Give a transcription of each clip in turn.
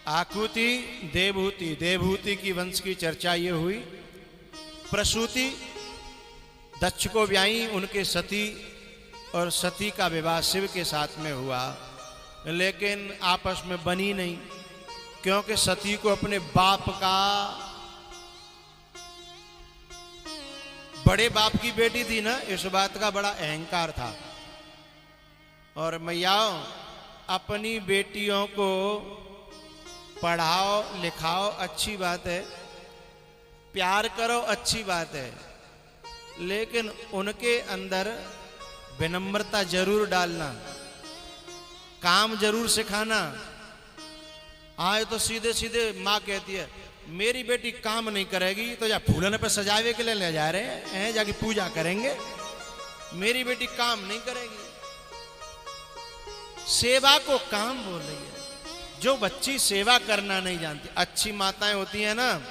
आकुति, देवहूति, देवहूति की वंश की चर्चा ये हुई। प्रसूति दक्ष को ब्याई, उनके सती, और सती का विवाह शिव के साथ में हुआ, लेकिन आपस में बनी नहीं, क्योंकि सती को अपने बाप का, बड़े बाप की बेटी थी ना, इस बात का बड़ा अहंकार था। और मैयाओं, अपनी बेटियों को पढ़ाओ लिखाओ अच्छी बात है, प्यार करो अच्छी बात है, लेकिन उनके अंदर विनम्रता जरूर डालना, काम जरूर सिखाना। आए तो सीधे सीधे माँ कहती है मेरी बेटी काम नहीं करेगी तो जा फूलन पे सजावे के लिए ले जा रहे हैं, जाके पूजा करेंगे, मेरी बेटी काम नहीं करेगी। सेवा को काम बोल रही है। जो बच्ची सेवा करना नहीं जानती, अच्छी माताएं होती हैं ना,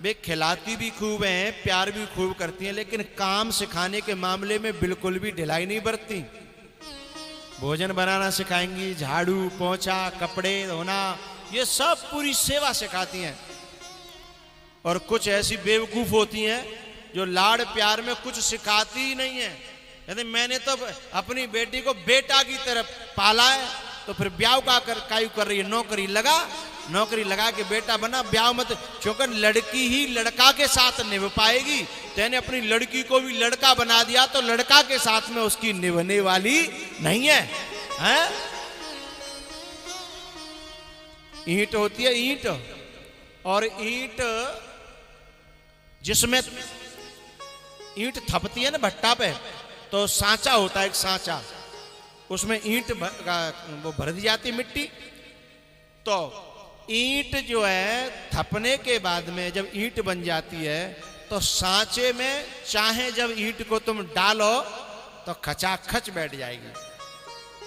वे खिलाती भी खूब हैं, प्यार भी खूब करती हैं, लेकिन काम सिखाने के मामले में बिल्कुल भी ढिलाई नहीं बरतती। भोजन बनाना सिखाएंगी, झाड़ू पोंछा, कपड़े धोना, ये सब पूरी सेवा सिखाती हैं। और कुछ ऐसी बेवकूफ होती हैं जो लाड़ प्यार में कुछ सिखाती ही नहीं है। यदि मैंने तो अपनी बेटी को बेटा की तरफ पाला है, तो फिर ब्याह कायू कर रही है, नौकरी लगा के बेटा बना, ब्याह मत, क्योंकि लड़की ही लड़का के साथ निभ पाएगी। तेने अपनी लड़की को भी लड़का बना दिया तो लड़का के साथ में उसकी निभने वाली नहीं है, हैं? ईंट होती है ईंट, और ईंट जिसमें ईंट थपती है ना भट्टा पे, तो सांचा होता है, एक सांचा, उसमें ईंट वो भर दी जाती मिट्टी। तो ईंट जो है थपने के बाद में जब ईंट बन जाती है, तो सांचे में चाहे जब ईंट को तुम डालो तो खचाखच बैठ जाएगी,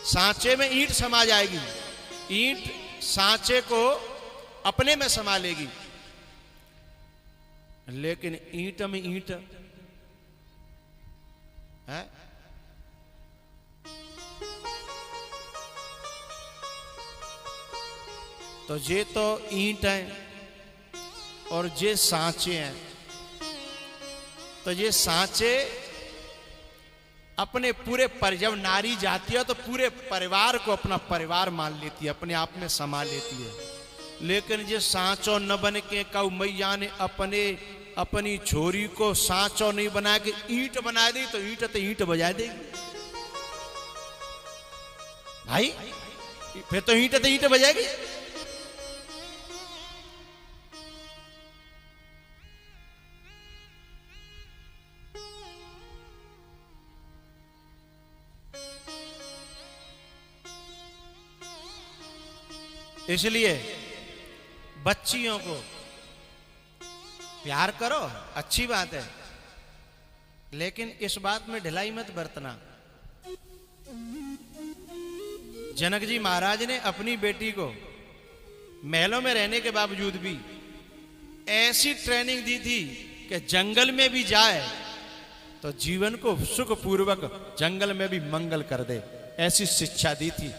सांचे में ईंट समा जाएगी, ईंट सांचे को अपने में समा लेगी। लेकिन ईंट में ईंट है, तो ये तो ईंट है और ये सांचे हैं। तो ये सांचे अपने पूरे जब नारी जाती है तो पूरे परिवार को अपना परिवार मान लेती है, अपने आप में समा लेती है। लेकिन ये सांचो न बन के कऊ मैया ने अपनी छोरी को सांचो नहीं बना के ईंट बना दी, तो ईंट बजा देगी भाई, फिर तो ईंट बजाएगी। इसलिए बच्चियों को प्यार करो, अच्छी बात है, लेकिन इस बात में ढिलाई मत बरतना। जनक जी महाराज ने अपनी बेटी को महलों में रहने के बावजूद भी ऐसी ट्रेनिंग दी थी कि जंगल में भी जाए तो जीवन को सुखपूर्वक जंगल में भी मंगल कर दे, ऐसी शिक्षा दी थी।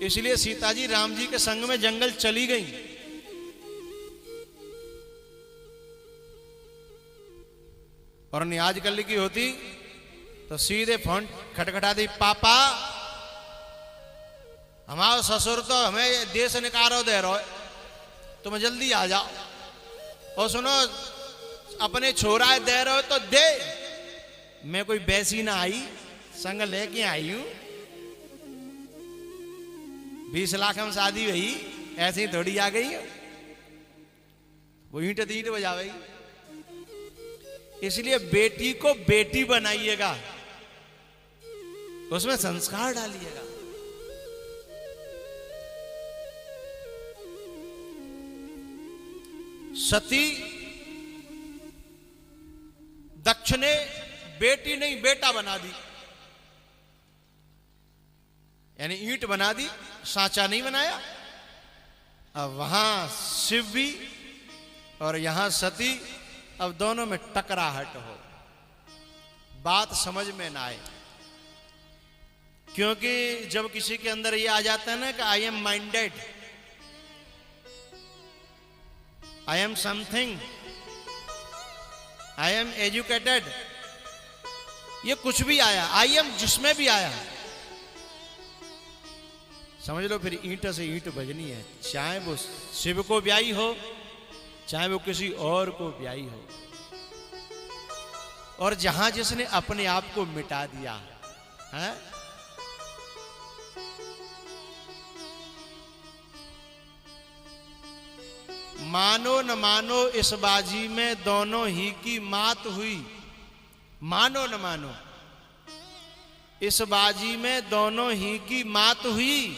इसलिए सीता जी राम जी के संग में जंगल चली गई। और नहीं आजकल की होती तो सीधे फोन खटखटा दी, पापा हमारा ससुर तो हमें देश निकारो दे रहा है, तुम जल्दी आ जाओ, और सुनो अपने छोरा दे रहे हो तो दे, मैं कोई बैसी ना आई, संग लेके आई हूं, 20 लाख में शादी हुई, ऐसे ही थोड़ी आ गई, वो ईंट बजावेगी। इसलिए बेटी को बेटी बनाइएगा, उसमें संस्कार डालिएगा। सती दक्ष ने बेटी नहीं बेटा बना दी, यानी ईंट बना दी, सांचा नहीं बनाया। अब वहां शिव भी और यहां सती, अब दोनों में टकराहट हो, बात समझ में ना आए। क्योंकि जब किसी के अंदर ये आ जाता है ना कि I am minded, I am something, I am educated, ये कुछ भी आया, आई एम जिसमें भी आया, समझ लो फिर ईंट से ईंट बजनी है, चाहे वो शिव को ब्याई हो, चाहे वो किसी और को ब्याई हो। और जहां जिसने अपने आप को मिटा दिया है, मानो न मानो इस बाजी में दोनों ही की मात हुई, मानो न मानो इस बाजी में दोनों ही की मात हुई,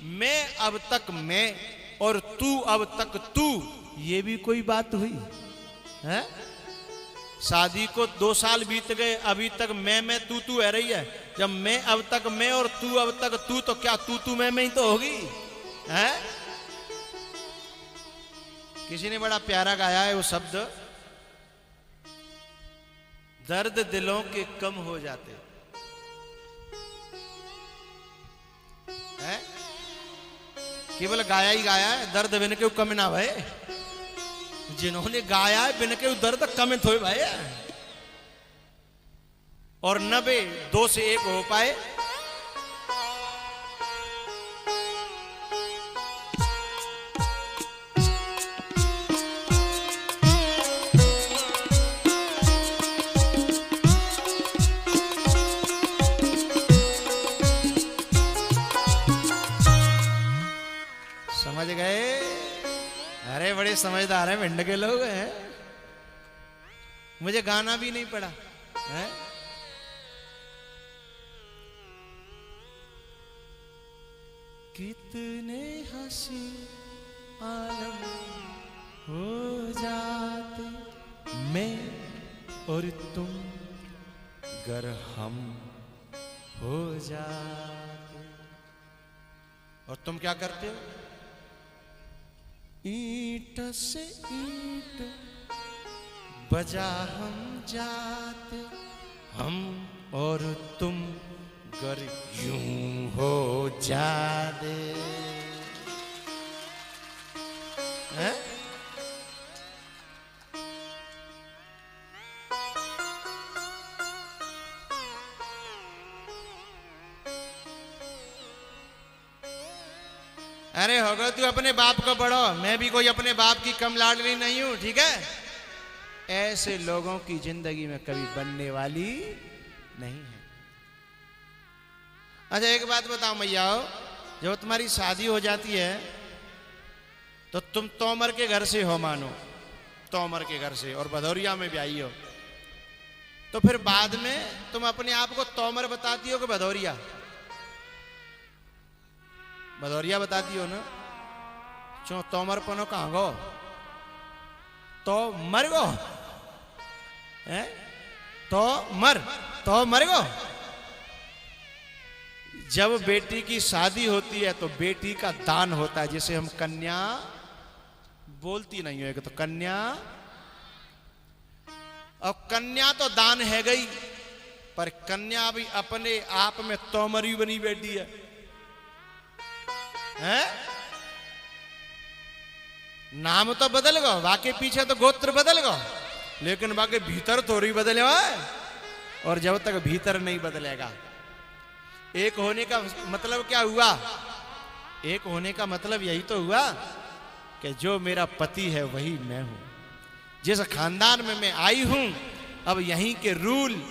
मैं अब तक मैं और तू अब तक तू, ये भी कोई बात हुई है? शादी को 2 साल बीत गए, अभी तक मैं तू है रही है। जब मैं अब तक मैं और तू अब तक तू, तो क्या तू मैं ही तो होगी है? किसी ने बड़ा प्यारा गाया है वो शब्द, दर्द दिलों के कम हो जाते हैं, केवल गाया ही गाया है, दर्द बिन के कम ना भाई। जिन्होंने गाया है बिन के दर्द कम थोड़े भाई, और 90 2 से 1 हो पाए। समझ गए? अरे बड़े समझदार हैं भिंड के लोग हैं, मुझे गाना भी नहीं पड़ा है? कितने हंसी आलम हो जाते मैं और तुम गर हम हो जाते। और तुम क्या करते हो? ईंट से ईंट बजा हम जाते, हम और तुम गर यूं हो जाते हैं? अरे होगा तू अपने बाप को बड़ो, मैं भी कोई अपने बाप की कम लाडली नहीं हूं, ठीक है? ऐसे लोगों की जिंदगी में कभी बनने वाली नहीं है। अच्छा एक बात बताओ मैयाओ, जब तुम्हारी शादी हो जाती है तो तुम तोमर के घर से हो, मानो तोमर के घर से, और भदौरिया में भी आई हो, तो फिर बाद में तुम अपने आप को तोमर बताती हो कि भदौरिया? भदौरिया बताती हो ना। चो तोमर पनो कहां गो? तो मर गो है? तो मर गो। जब बेटी की शादी होती है तो बेटी का दान होता है, जिसे हम कन्या बोलती नहीं है तो कन्या, और कन्या तो दान है गई, पर कन्या भी अपने आप में तोमरी बनी बैठी है, हैं? नाम तो बदल गो, बाकी पीछे तो गोत्र बदल गो, लेकिन बाकी भीतर थोड़ी बदले है। और जब तक भीतर नहीं बदलेगा, एक होने का मतलब क्या हुआ? एक होने का मतलब यही तो हुआ कि जो मेरा पति है वही मैं हूं, जिस खानदान में मैं आई हूं, अब यहीं के रूल,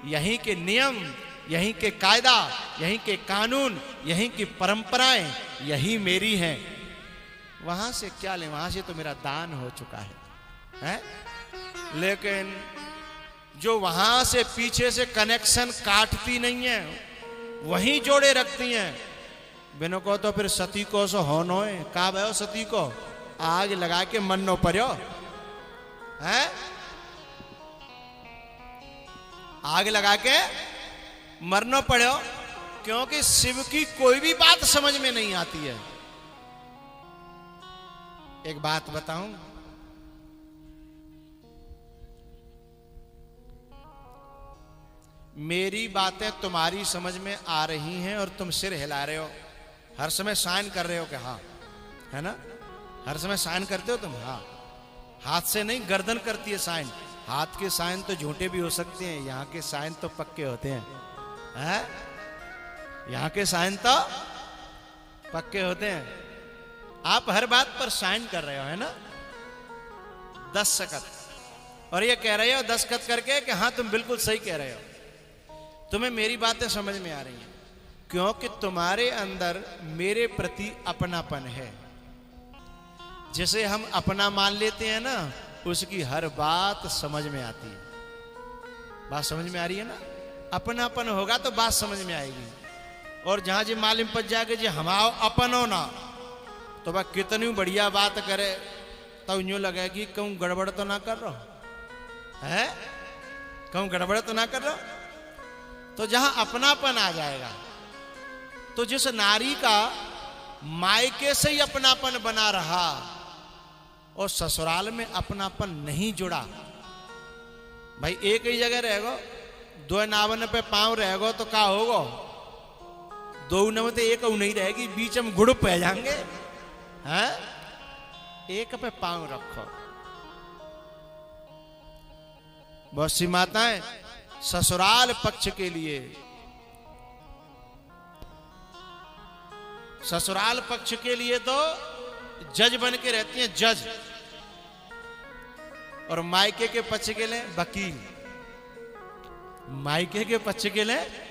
यहीं के नियम, यहीं के कायदा, यहीं के कानून, यहीं की परंपराएं यही मेरी हैं। वहां से क्या ले, वहां से तो मेरा दान हो चुका है? लेकिन जो वहां से पीछे से कनेक्शन काटती नहीं है, वहीं जोड़े रखती हैं, बिनो को तो फिर सती को सो होनो है। का भयो सती को आग लगा के मन्नो पर्यो है, आग लगा के मरना पड़ो, क्योंकि शिव की कोई भी बात समझ में नहीं आती है। एक बात बताऊं, मेरी बातें तुम्हारी समझ में आ रही हैं और तुम सिर हिला रहे हो, हर समय साइन कर रहे हो कि हाँ, है ना? हर समय साइन करते हो तुम, हाँ। हाथ से नहीं, गर्दन करती है साइन। हाथ के साइन तो झूठे भी हो सकते हैं, यहाँ के साइन तो पक्के होते हैं, हैं? यहाँ के साइन तो पक्के होते हैं। आप हर बात पर साइन कर रहे हो, है ना? दस्तखत, और ये कह रहे हो दस्तखत करके कि हाँ तुम बिल्कुल सही कह रहे हो, तुम्हें मेरी बातें समझ में आ रही हैं, क्योंकि तुम्हारे अंदर मेरे प्रति अपनापन है। जिसे हम अपना मान लेते हैं ना, उसकी हर बात समझ में आती है। बात समझ में आ रही है ना? अपनापन होगा तो बात समझ में आएगी। और जहां जी मालूम पड़ जाएगा जी हमाओ अपन हो ना, तो वह कितनी बढ़िया बात करे तो यूं लगेगी कहूं गड़बड़ तो ना कर रहा है, कहूं गड़बड़ तो ना कर रहा। तो जहां अपनापन आ जाएगा, तो जिस नारी का मायके से ही अपनापन बना रहा और ससुराल में अपनापन नहीं जुड़ा, भाई एक ही जगह रहेगो, दो नावन पे पांव रहेगो तो क्या होगो? दो नवते एक नहीं रहेगी, बीच में गुड़ पै जाएंगे, हैं? एक पे पांव रखो। बहुत सी माताएं ससुराल पक्ष के लिए, ससुराल पक्ष के लिए तो जज बन के रहती हैं, जज, और मायके के पक्ष के लिए वकील। मायके के पक्ष के लिए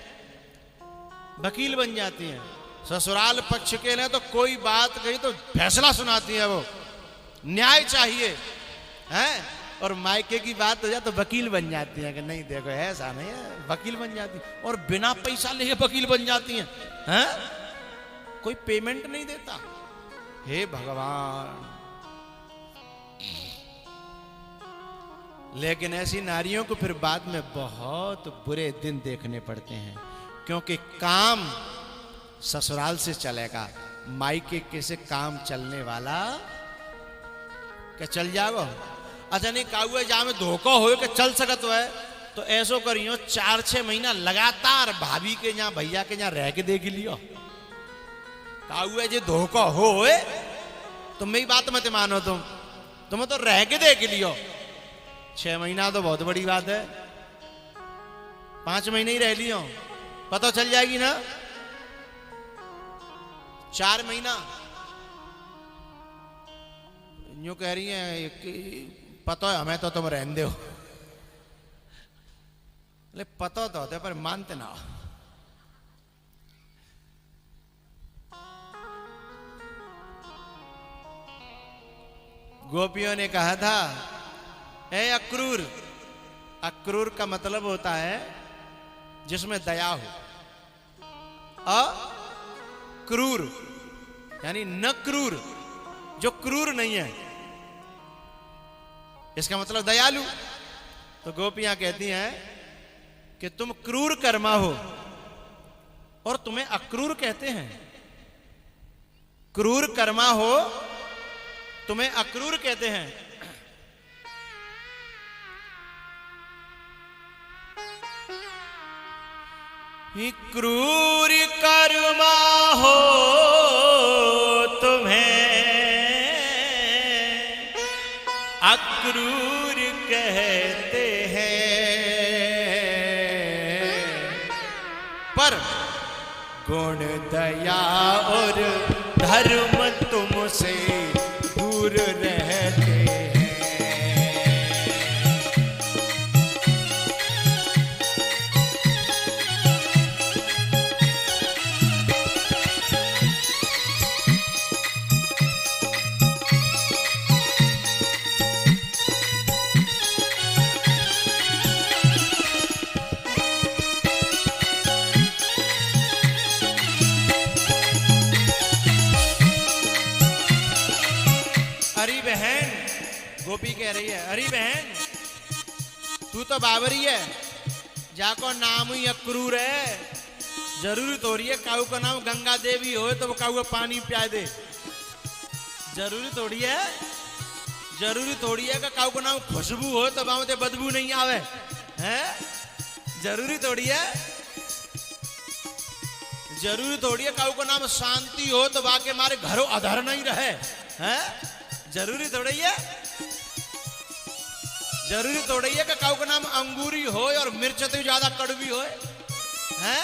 वकील बन जाती हैं, ससुराल पक्ष के लिए तो कोई बात कही तो फैसला सुनाती है, वो न्याय चाहिए, हैं? और मायके की बात हो जाए तो वकील बन जाती है कि नहीं देखो ऐसा नहीं है, वकील बन जाती है। और बिना पैसा लेके वकील बन जाती हैं, हैं? कोई पेमेंट नहीं देता। हे भगवान! लेकिन ऐसी नारियों को फिर बाद में बहुत बुरे दिन देखने पड़ते हैं, क्योंकि काम ससुराल से चलेगा, मायके के से काम चलने वाला क्या चल जाओ? अच्छा नहीं काहुए जा में धोखा हो के चल सकत है तो ऐसो करियो 4-6 महीना लगातार भाभी के यहाँ भैया के यहाँ रह के देख लियो। काहुए जे धोखा हो तो मेरी बात मत मानो, तुम्हें तो रह के देख लियो। 6 महीना तो बहुत बड़ी बात है, 5 महीने ही रह लियो, पता चल जाएगी ना। 4 महीना यूं कह रही है कि पता है हमें तो तुम रहने हो, ले पता तो होता पर मानते ना। गोपियों ने कहा था ए अक्रूर, अक्रूर का मतलब होता है जिसमें दया हो, अक्रूर यानी न क्रूर, जो क्रूर नहीं है, इसका मतलब दयालु। तो गोपियां कहती हैं कि तुम क्रूर कर्मा हो और तुम्हें अक्रूर कहते हैं। क्रूर कर्मा हो, तुम्हें अक्रूर कहते हैं। क्रूर कर्मा हो तुम्हें अक्रूर कहते हैं, पर गुण दया और धर्म तुमसे दूर रहते हैं। अरे बहन, गोपी कह रही है, अरे बहन तू तो बाबरी है, जाको नाम ही अक्रूर है, जरूरी थोड़ी है काऊ का नाम गंगा देवी हो तो वो काऊ पानी पिया दे। जरूरी थोड़ी है, जरूरी थोड़ी है कि काऊ का नाम खुशबू हो तो बावते बदबू नहीं आवे, हैं? जरूरी थोड़ी है, जरूरी थोड़ी है काऊ को नाम शांति हो तो बाकी हमारे घरों अधर नहीं रहे हैं। जरूरी थोड़ी है, जरूरी थोड़ी है कि काऊ का नाम अंगूरी हो और मिर्च तो ज्यादा कड़वी हो है।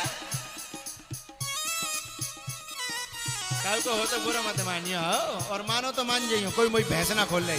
काऊ को हो तो बुरा मत मानियो और मानो तो मान जाइयो, कोई मोई भैंस ना खोल ले।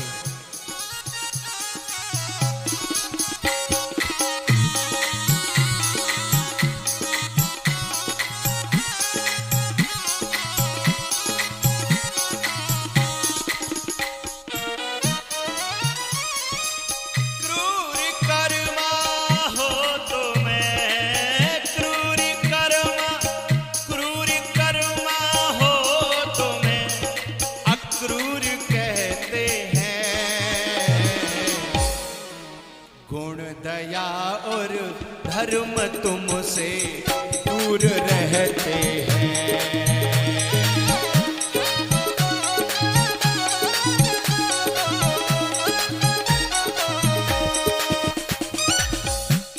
धर्म तुमसे दूर रहते हैं।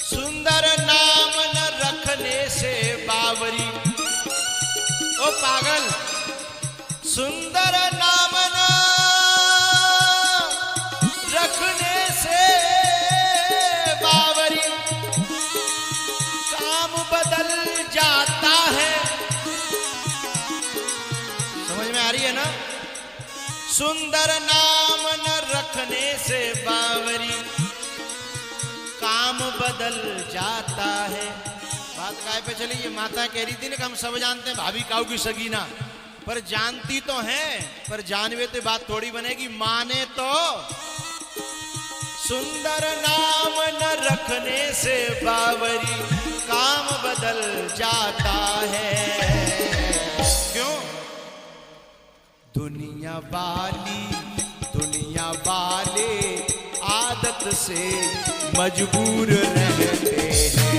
सुंदर नाम न रखने से बावरी, ओ पागल, सुंदर नाम न रखने से बावरी बदल जाता है। समझ में आ रही है ना? सुंदर नाम न रखने से बावरी काम बदल जाता है। बात काय पे चली? ये माता कह रही थी ना कि हम सब जानते हैं भाभी काऊ की सगीना, पर जानती तो है, पर जानवे तो बात थोड़ी बनेगी, माने तो। सुंदर नाम न रखने से बावरी काम बदल जाता है। क्यों? दुनिया वाले आदत से मजबूर रहते हैं।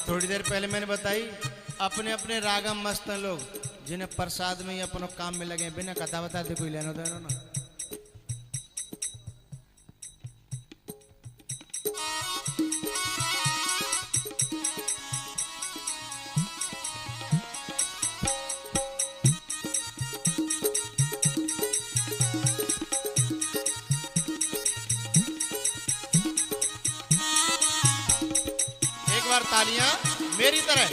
थोड़ी देर पहले मैंने बताई अपने अपने रागम मस्त लोग जिन्हें प्रसाद में ही अपनों काम में लगे, बिना कथा बताते कोई लेना देना ना। तालियां मेरी तरह।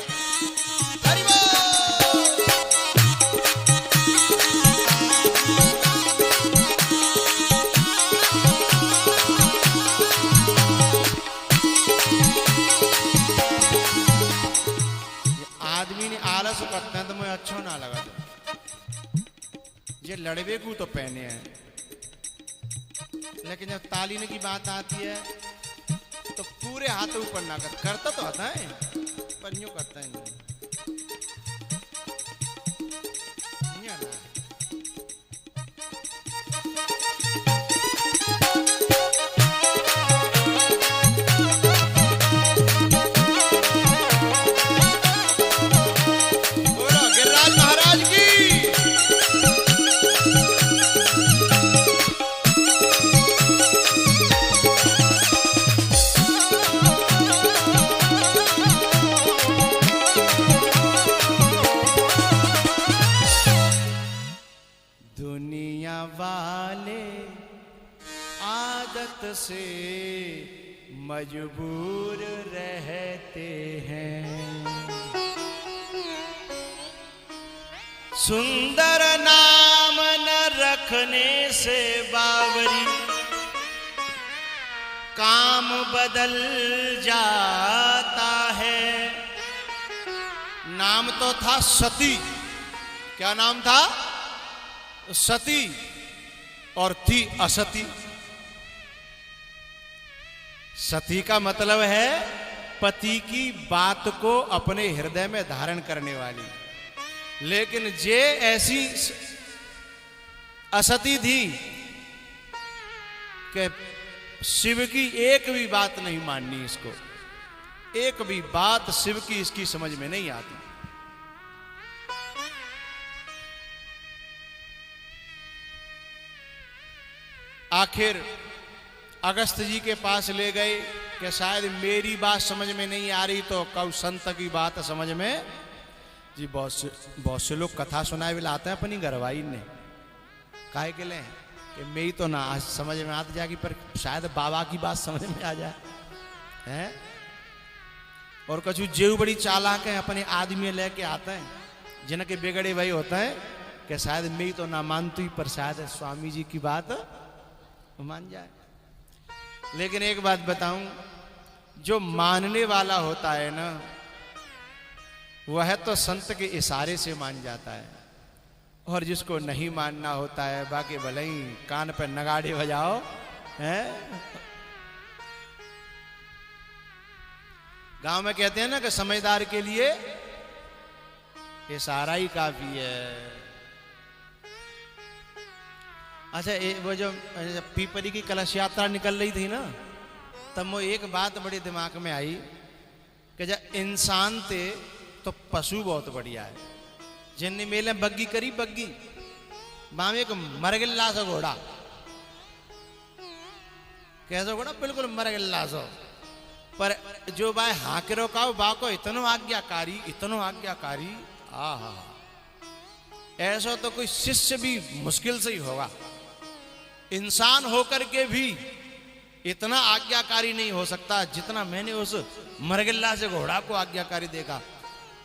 हरि बोल। आदमी ने आलस करते हैं तो मुझे अच्छा ना लगा। ये लड़वे को तो पहने हैं, लेकिन जब तालीने की बात आती है तो पूरे हाथ ऊपर ना करता तो आता है, पर यूं करता है नहीं। बोलो गिरिराज महाराज की। वाले आदत से मजबूर रहते हैं। सुंदर नाम न रखने से बावरी काम बदल जाता है। नाम तो था सती। क्या नाम था? सती। और थी असती। सती का मतलब है पति की बात को अपने हृदय में धारण करने वाली। लेकिन जे ऐसी असती थी कि शिव की एक भी बात नहीं माननी, इसको एक भी बात शिव की इसकी समझ में नहीं आती। आखिर अगस्त जी के पास ले गए कि शायद मेरी बात समझ में नहीं आ रही तो कौ संत की बात समझ में। जी बहुत से लोग कथा सुनाए भी लाते हैं अपनी घरवाई ने, काहे के लिए कि मेरी तो ना आज समझ में आती जाएगी पर शायद बाबा की बात समझ में आ जाए हैं। और कछु जेऊ बड़ी चालाक है, अपने आदमी लेके आते हैं जिनके बिगड़े वही होता है कि शायद मेरी तो ना मानती पर शायद स्वामी जी की बात मान जाए। लेकिन एक बात बताऊं, जो मानने वाला होता है ना वह तो संत के इशारे से मान जाता है, और जिसको नहीं मानना होता है बाकी भले ही कान पे नगाड़े बजाओ हैं। गांव में कहते हैं ना कि समझदार के लिए इशारा ही काफी है। अच्छा, वो जो पीपरी की कलश यात्रा निकल रही थी ना, तब वो एक बात बड़ी दिमाग में आई कि जब इंसान थे तो पशु बहुत बढ़िया है। जिनने मेले बग्गी करी, बग्गी बाम एक मरगिल्ला सो घोड़ा, कैसा घोड़ा? बिल्कुल मरगिल्ला सो। पर जो बाय हाकिरो का बा को इतनो आज्ञाकारी, इतनो आज्ञाकारी, आहा, ऐसा तो कोई शिष्य भी मुश्किल से ही होगा। इंसान होकर के भी इतना आज्ञाकारी नहीं हो सकता जितना मैंने उस मरगिल्ला से घोड़ा को आज्ञाकारी देखा।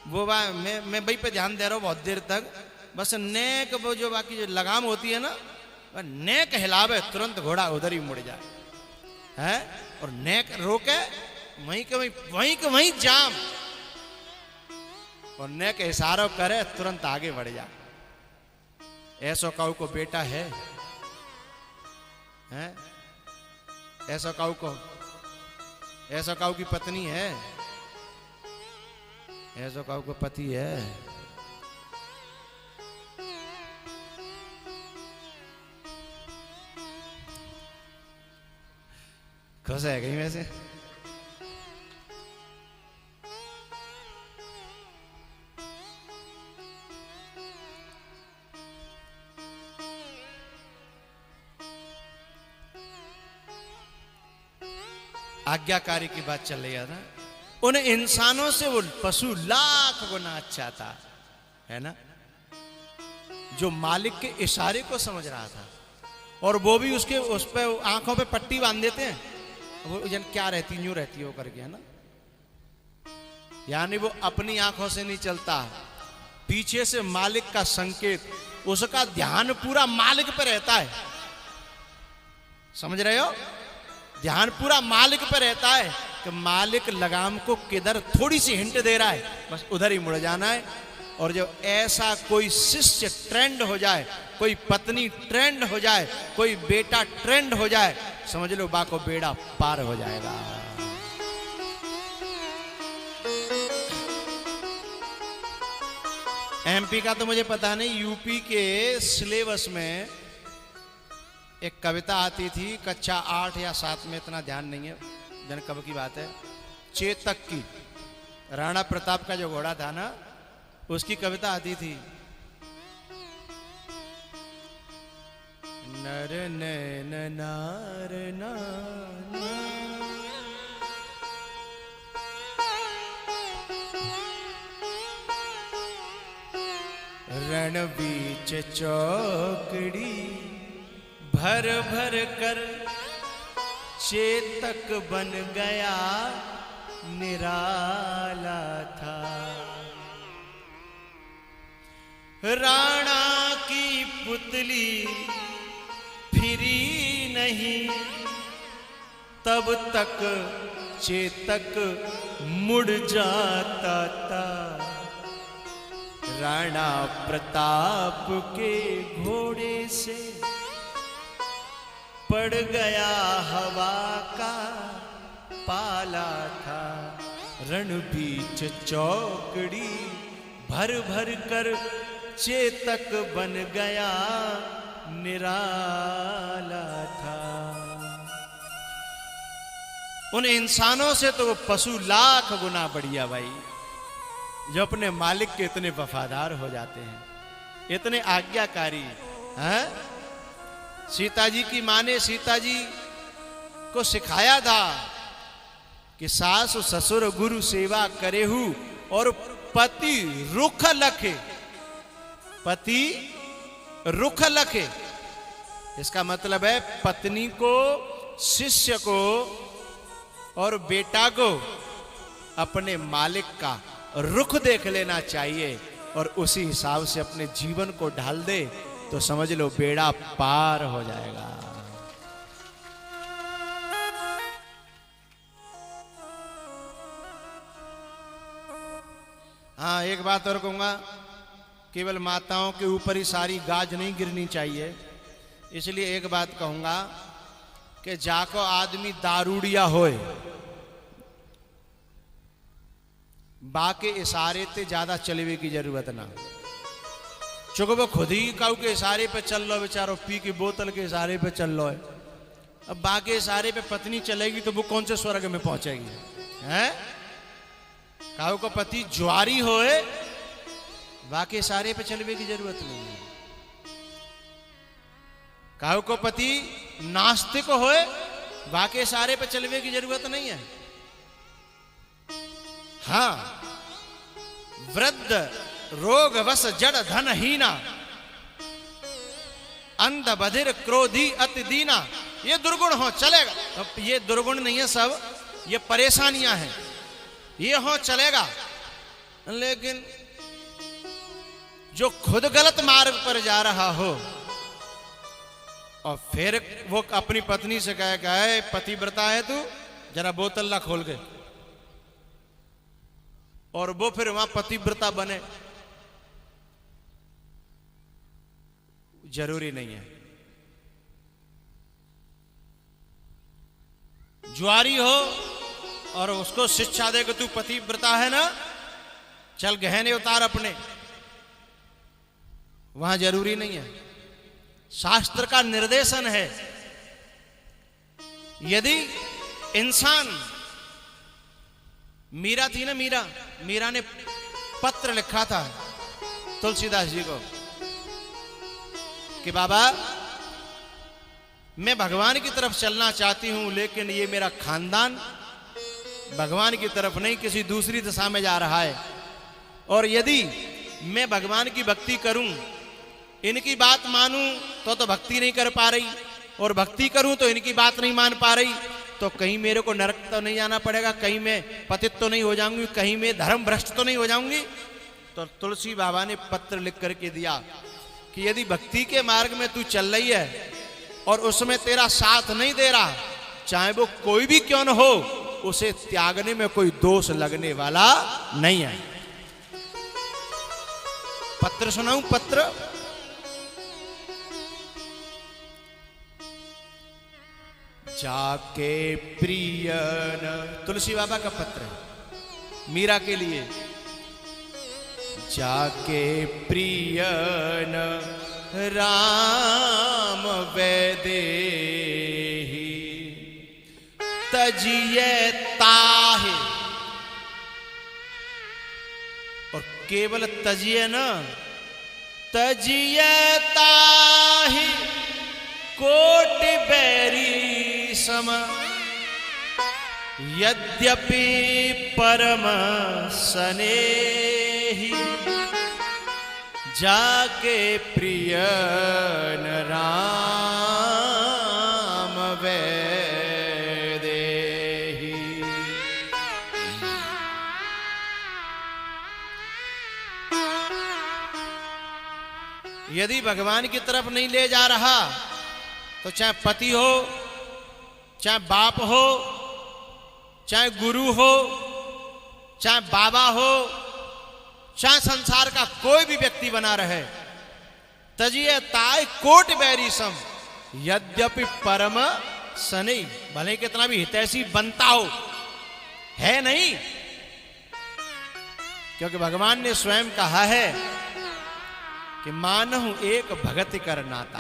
वो मैं भाई पे ध्यान दे रहा हूँ बहुत देर तक, बस नेक वो जो बाकी जो लगाम होती है ना, वह नेक हिलावे तुरंत घोड़ा उधर ही मुड़ जाए है, और नेक रोके वहीं के वहीं जाम, और नेक इशारों करे तुरंत आगे बढ़ जाए। ऐसो काऊ को बेटा है, हैं? ऐसा काऊ की पत्नी है, ऐसा काऊ को पति है। खुश है कहीं वैसे? आज्ञाकारी की बात चल रही है ना, उन इंसानों से वो पशु लाख गुना अच्छा था, है ना, जो मालिक के इशारे को समझ रहा था। और वो भी उसके उस पे आंखों पे पट्टी बांध देते हैं, वो जन क्या रहती न्यू रहती है वो करके, है ना, यानी वो अपनी आंखों से नहीं चलता, पीछे से मालिक का संकेत, उसका ध्यान पूरा मालिक पे रहता है। समझ रहे हो? ध्यान पूरा मालिक पे रहता है कि मालिक लगाम को किधर थोड़ी सी हिंट दे रहा है, बस उधर ही मुड़ जाना है। और जब ऐसा कोई शिष्य ट्रेंड हो जाए, कोई पत्नी ट्रेंड हो जाए, कोई बेटा ट्रेंड हो जाए, समझ लो बा को बेड़ा पार हो जाएगा। एमपी का तो मुझे पता नहीं, यूपी के सिलेबस में एक कविता आती थी, कक्षा 8 या 7 में, इतना ध्यान नहीं है, जन कब की बात है, चेतक की, राणा प्रताप का जो घोड़ा था ना, उसकी कविता आती थी, नर नैन नार नाना, रण बीच चौकड़ी भर भर कर चेतक बन गया निराला था। राणा की पुतली फिरी नहीं, तब तक चेतक मुड़ जाता था। राणा प्रताप के घोड़े से पड़ गया हवा का पाला था। रण बीच चौकड़ी भर भर कर चेतक बन गया निराला था। उन इंसानों से तो वो पशु लाख गुना बढ़िया भाई, जो अपने मालिक के इतने वफादार हो जाते हैं, इतने आज्ञाकारी हैं। सीता जी की माँ ने सीता जी को सिखाया था कि सास ससुर गुरु सेवा करेहु और पति रुख लखे, पति रुख लखे। इसका मतलब है पत्नी को, शिष्य को और बेटा को अपने मालिक का रुख देख लेना चाहिए और उसी हिसाब से अपने जीवन को ढाल दे तो समझ लो बेड़ा पार हो जाएगा। हाँ, एक बात और कहूंगा, केवल माताओं के ऊपर ही सारी गाज नहीं गिरनी चाहिए। इसलिए एक बात कहूंगा कि जाको आदमी दारूड़िया होए, बाके इशारे ते ज्यादा चलवे की जरूरत ना। चूंकि वो खुद ही काऊ के इशारे पे चल लो, बेचारो पी की बोतल के इशारे पे चल लो है। अब बाके इशारे पे पत्नी चलेगी तो वो कौन से स्वर्ग में पहुंचेगी? हैं? काऊ को पति ज्वारी होए, बाके इशारे पे चलवे की जरूरत नहीं है। काऊ को पति नास्तिक होए, बाके इशारे पे चलवे की जरूरत नहीं है। हाँ, वृद्ध रोग वश जड़ धन हीना, अंध बधिर क्रोधी अति दीना, ये दुर्गुण हो चलेगा। अब ये दुर्गुण नहीं है, सब ये परेशानियां हैं, ये हो चलेगा। लेकिन जो खुद गलत मार्ग पर जा रहा हो और फिर वो अपनी पत्नी से कहे पतिव्रता है तू, जरा बोतल ला खोल के, और वो फिर वहां पतिव्रता बने, जरूरी नहीं है। जुआरी हो और उसको शिक्षा दे कि तू पतिव्रता है ना, चल गहने उतार अपने, वहां जरूरी नहीं है। शास्त्र का निर्देशन है, यदि इंसान, मीरा थी ना, मीरा ने पत्र लिखा था तुलसीदास जी को कि बाबा मैं भगवान की तरफ चलना चाहती हूं, लेकिन ये मेरा खानदान भगवान की तरफ नहीं किसी दूसरी दिशा में जा रहा है, और यदि मैं भगवान की भक्ति करूं, इनकी बात मानूं तो भक्ति नहीं कर पा रही, और भक्ति करूं तो इनकी बात नहीं मान पा रही, तो कहीं मेरे को नरक तो नहीं जाना पड़ेगा, कहीं मैं पतित तो नहीं हो जाऊंगी, कहीं मैं धर्म भ्रष्ट तो नहीं हो जाऊंगी। तो तुलसी बाबा ने पत्र लिख करके दिया कि यदि भक्ति के मार्ग में तू चल रही है और उसमें तेरा साथ नहीं दे रहा, चाहे वो कोई भी क्यों न हो, उसे त्यागने में कोई दोष लगने वाला नहीं है। पत्र सुनाऊं? पत्र जाके प्रियन, तुलसी बाबा का पत्र है मीरा के लिए। जाके प्रियन राम वैदेही, तजिए ताहे, और केवल तजिए न, तजिए ताहि कोटि बैरी सम, यद्यपि परम सनेही, जाके प्रियन राम वैदेही। यदि भगवान की तरफ नहीं ले जा रहा तो चाहे पति हो, चाहे बाप हो, चाहे गुरु हो, चाहे बाबा हो, चाहे संसार का कोई भी व्यक्ति बना रहे, तजिए ताय कोट बैरी सम यद्यपि परम सनी, भले कितना भी हितैषी बनता हो, है नहीं। क्योंकि भगवान ने स्वयं कहा है कि मानहु एक भगति कर नाता।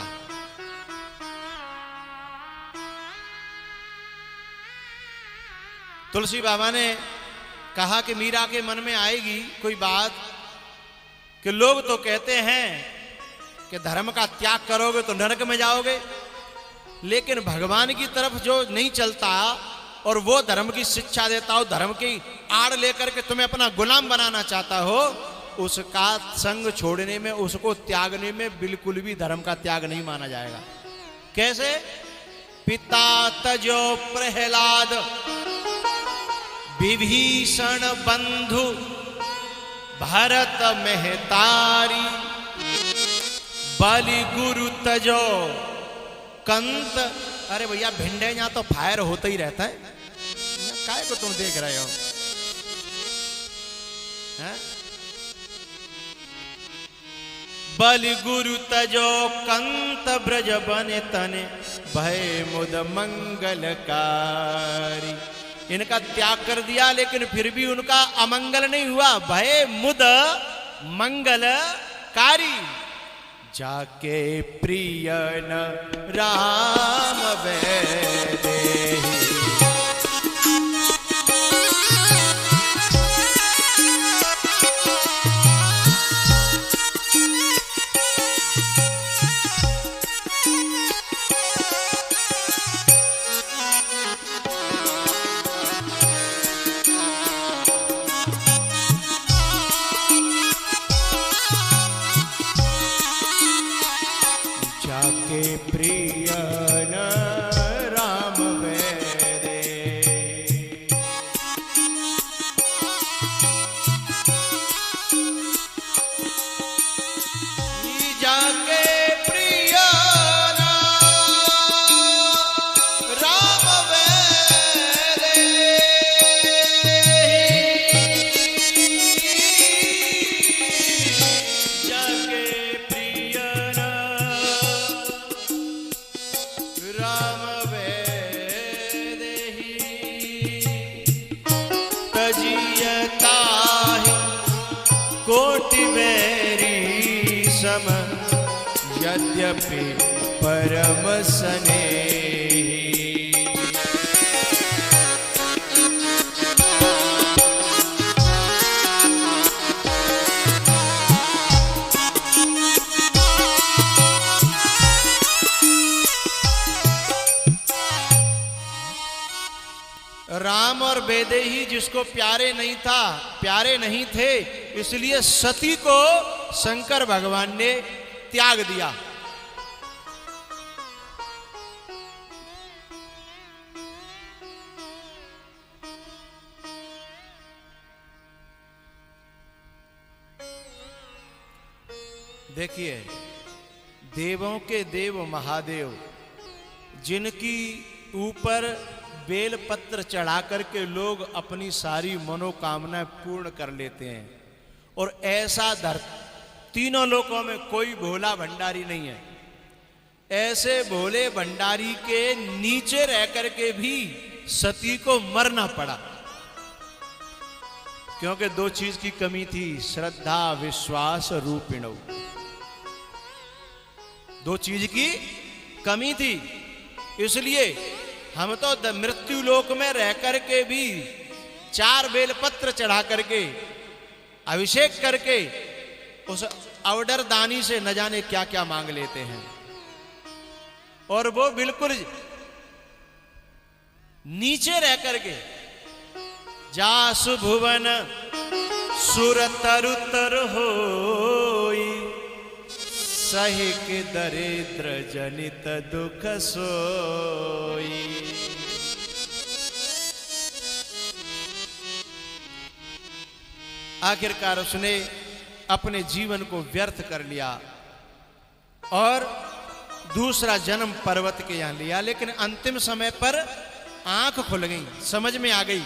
तुलसी बाबा ने कहा कि मीरा के मन में आएगी कोई बात कि लोग तो कहते हैं कि धर्म का त्याग करोगे तो नरक में जाओगे, लेकिन भगवान की तरफ जो नहीं चलता और वो धर्म की शिक्षा देता हो, धर्म की आड़ लेकर के तुम्हें अपना गुलाम बनाना चाहता हो, उसका संग छोड़ने में, उसको त्यागने में बिल्कुल भी धर्म का त्याग नहीं माना जाएगा। कैसे? पिता तजो प्रहलाद विभीषण बंधु भरत मेहतारी, बलि गुरु तजो कंत। अरे भैया भिंडे यहां तो फायर होता ही रहता है, काय को तुम देख रहे हो? बलि गुरु तजो कंत ब्रज बने तने भय मुद मंगलकारी। इनका त्याग कर दिया लेकिन फिर भी उनका अमंगल नहीं हुआ, भय मुद मंगलकारी। जाके प्रिय न राम वेदे, प्रिय न राम वेदे। जाके प्रिय न राम वेदे, जाके प्रिय न राम वेदेहि, तजियताहि कोटि बैरी सम यद्यपि परम स्नेही। राम और वैदेही जिसको प्यारे नहीं थे, इसलिए सती को शंकर भगवान ने त्याग दिया। देखिए, देवों के देव महादेव जिनकी ऊपर बेलपत्र चढ़ा करके लोग अपनी सारी मनोकामनाएं पूर्ण कर लेते हैं, और ऐसा तीनों लोकों में कोई भोला भंडारी नहीं है। ऐसे भोले भंडारी के नीचे रह करके भी सती को मरना पड़ा, क्योंकि दो चीज की कमी थी, श्रद्धा विश्वास रूपिणो। दो चीज की कमी थी, इसलिए हम तो मृत्यु लोक में रह करके भी 4 बेलपत्र चढ़ा करके अभिषेक करके उस अवडर दानी से न जाने क्या क्या मांग लेते हैं, और वो बिल्कुल नीचे रह करके जासु भुवन सुर तरुतर होई, सहिक दरिद्र जनित दुख सोई। आखिरकार उसने अपने जीवन को व्यर्थ कर लिया, और दूसरा जन्म पर्वत के यहां लिया, लेकिन अंतिम समय पर आंख खुल गई, समझ में आ गई।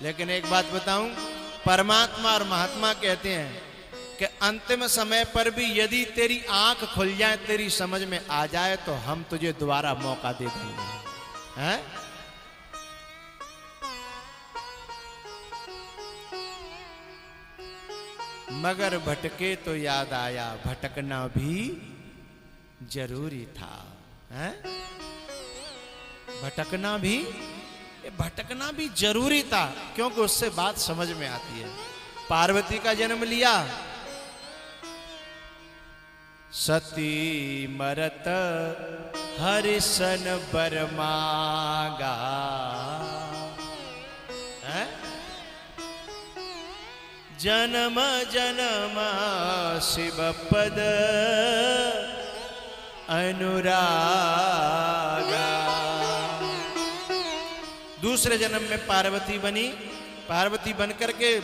लेकिन एक बात बताऊं, परमात्मा और महात्मा कहते हैं कि अंतिम समय पर भी यदि तेरी आंख खुल जाए, तेरी समझ में आ जाए, तो हम तुझे दोबारा मौका दे देंगे। हैं? मगर भटके तो याद आया, भटकना भी जरूरी था। हैं? भटकना भी जरूरी था, क्योंकि उससे बात समझ में आती है। पार्वती का जन्म लिया, सती मरत हरिसन बर मांगा। जन्म जन्म शिव पद अनुरागा। दूसरे जन्म में पार्वती बनी, पार्वती बनकर के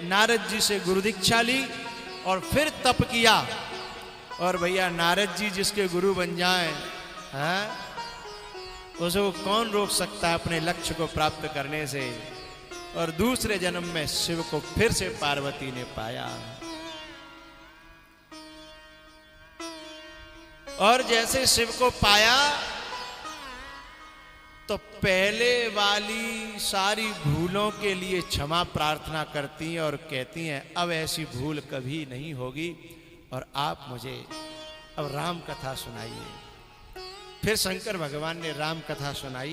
नारद जी से गुरु दीक्षा ली और फिर तप किया। और भैया नारद जी जिसके गुरु बन जाएं, हैं, उसको कौन रोक सकता है अपने लक्ष्य को प्राप्त करने से। और दूसरे जन्म में शिव को फिर से पार्वती ने पाया। और जैसे शिव को पाया तो पहले वाली सारी भूलों के लिए क्षमा प्रार्थना करती हैं और कहती हैं अब ऐसी भूल कभी नहीं होगी और आप मुझे अब राम कथा सुनाइए। फिर शंकर भगवान ने राम कथा सुनाई।